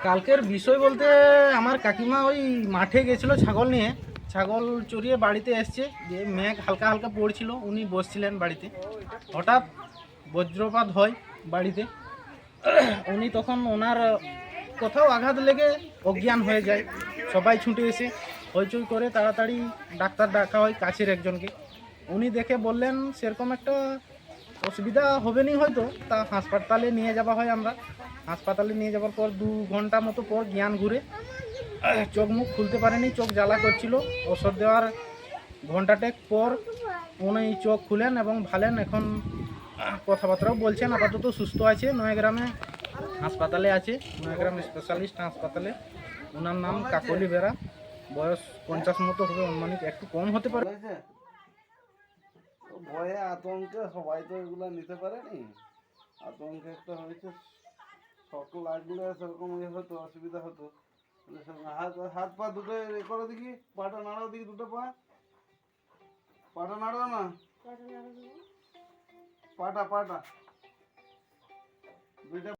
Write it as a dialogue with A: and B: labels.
A: কালকের বিষয় বলতে আমার কাকিমা ওই মাঠে গেছিল ছাগল নিয়ে, ছাগল চড়িয়ে বাড়িতে এসছে, যে মেঘ হালকা হালকা পড়ছিল, উনি বসছিলেন বাড়িতে, হঠাৎ বজ্রপাত হয় বাড়িতে। উনি তখন ওনার কোথাও আঘাত লেগে অজ্ঞান হয়ে যায়। সবাই ছুটে এসে হইচই করে তাড়াতাড়ি ডাক্তার ডাকা হয় কাছের একজনকে। উনি দেখে বললেন সেরকম একটা অসুবিধা হবে নি হয়তো, তা হাসপাতালে নিয়ে যাওয়া হয়। আমরা হাসপাতালে নিয়ে যাওয়ার পর 2 ঘন্টা মতো পর জ্ঞান ঘুরে, চোখ মুখ খুলতে পারেনি, চোখ জ্বালা করছিল। ওষুধ দেওয়ার ঘন্টাটেক পর উনি চোখ খুলেন এবং ভালেন। এখন কথাবার্তাও বলছেন, আপাতত সুস্থ আছে। নয়াগ্রামে হাসপাতালে আছে, নয়াগ্রাম স্পেশালিস্ট হাসপাতালে। ওনার নাম কাকলি বেরা, বয়স 50 মতো হবে অনুমানিক, একটু কম হতে পারে।
B: ভয়ে আতঙ্কে সবাই তো এগুলো নিতে পারেনি, আতঙ্কে একটা হয়েছে। শক লাগলে সেরকম ইয়ে হতো, অসুবিধা হতো। হাত হাত পা দুটো এ করো দেখি, পাটা নাড়াও দেখি, দুটো পাটা নাড়াও না, পাটা পাটা দুইটা